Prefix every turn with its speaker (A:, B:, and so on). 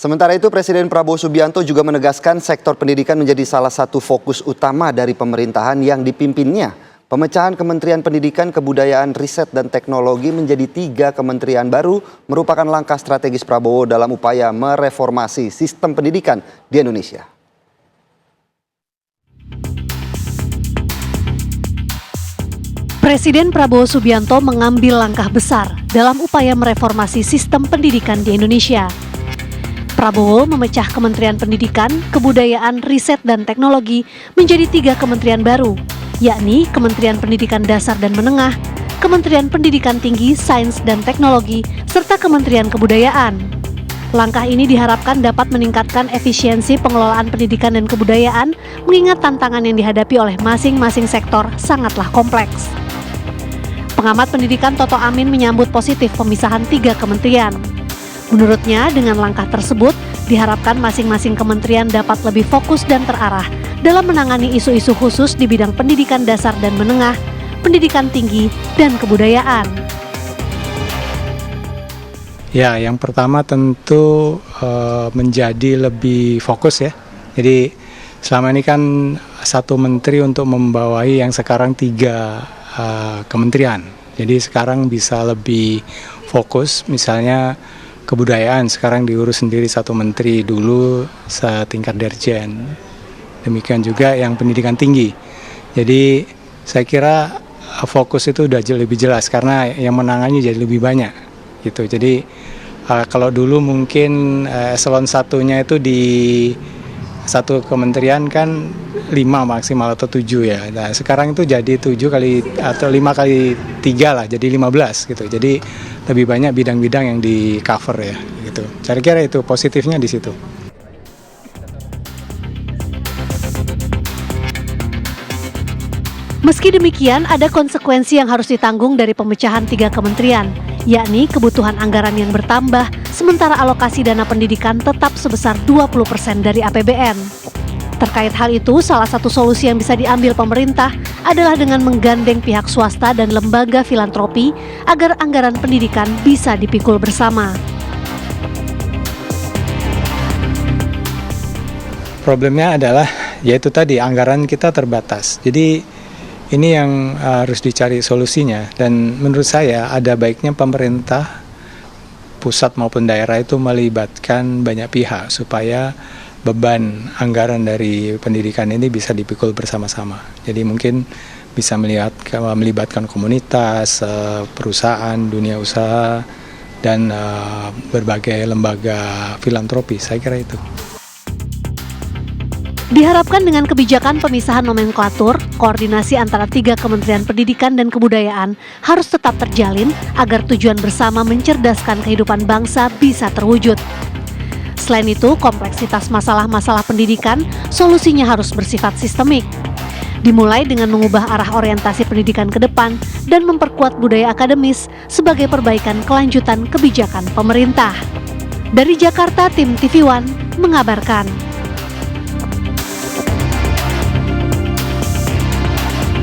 A: Sementara itu, Presiden Prabowo Subianto juga menegaskan sektor pendidikan menjadi salah satu fokus utama dari pemerintahan yang dipimpinnya. Pemecahan Kementerian Pendidikan, Kebudayaan, Riset, dan Teknologi menjadi 3 kementerian baru merupakan langkah strategis Prabowo dalam upaya mereformasi sistem pendidikan di Indonesia.
B: Presiden Prabowo Subianto mengambil langkah besar dalam upaya mereformasi sistem pendidikan di Indonesia. Prabowo memecah Kementerian Pendidikan, Kebudayaan, Riset, dan Teknologi menjadi 3 kementerian baru, yakni Kementerian Pendidikan Dasar dan Menengah, Kementerian Pendidikan Tinggi, Sains, dan Teknologi, serta Kementerian Kebudayaan. Langkah ini diharapkan dapat meningkatkan efisiensi pengelolaan pendidikan dan kebudayaan, mengingat tantangan yang dihadapi oleh masing-masing sektor sangatlah kompleks. Pengamat pendidikan Toto Amin menyambut positif pemisahan 3 kementerian. Menurutnya, dengan langkah tersebut, diharapkan masing-masing kementerian dapat lebih fokus dan terarah dalam menangani isu-isu khusus di bidang pendidikan dasar dan menengah, pendidikan tinggi, dan kebudayaan.
C: Ya, yang pertama tentu menjadi lebih fokus ya. Jadi selama ini kan satu menteri untuk membawahi yang sekarang 3 kementerian. Jadi sekarang bisa lebih fokus, misalnya kebudayaan sekarang diurus sendiri satu menteri, dulu setingkat dirjen. Demikian juga yang pendidikan tinggi. Jadi saya kira fokus itu udah lebih jelas karena yang menangani jadi lebih banyak gitu. Jadi kalau dulu mungkin eselon satunya itu di satu kementerian kan 5 maksimal atau 7 ya. Nah, sekarang itu jadi 7 kali atau 5 kali 3 lah, jadi 15 gitu. Jadi lebih banyak bidang-bidang yang di cover ya gitu. Saya kira itu positifnya di situ.
B: Meski demikian, ada konsekuensi yang harus ditanggung dari pemecahan 3 kementerian, yakni kebutuhan anggaran yang bertambah, sementara alokasi dana pendidikan tetap sebesar 20% dari APBN. Terkait hal itu, salah satu solusi yang bisa diambil pemerintah adalah dengan menggandeng pihak swasta dan lembaga filantropi agar anggaran pendidikan bisa dipikul bersama.
C: Problemnya adalah yaitu tadi anggaran kita terbatas. Jadi ini yang harus dicari solusinya, dan menurut saya ada baiknya pemerintah pusat maupun daerah itu melibatkan banyak pihak supaya beban anggaran dari pendidikan ini bisa dipikul bersama-sama. Jadi mungkin bisa melibatkan komunitas, perusahaan, dunia usaha, dan berbagai lembaga filantropi. Saya kira itu.
B: Diharapkan dengan kebijakan pemisahan nomenklatur, koordinasi antara 3 Kementerian Pendidikan dan Kebudayaan harus tetap terjalin agar tujuan bersama mencerdaskan kehidupan bangsa bisa terwujud. Selain itu, kompleksitas masalah-masalah pendidikan solusinya harus bersifat sistemik. Dimulai dengan mengubah arah orientasi pendidikan ke depan dan memperkuat budaya akademis sebagai perbaikan kelanjutan kebijakan pemerintah. Dari Jakarta, tim TV One mengabarkan.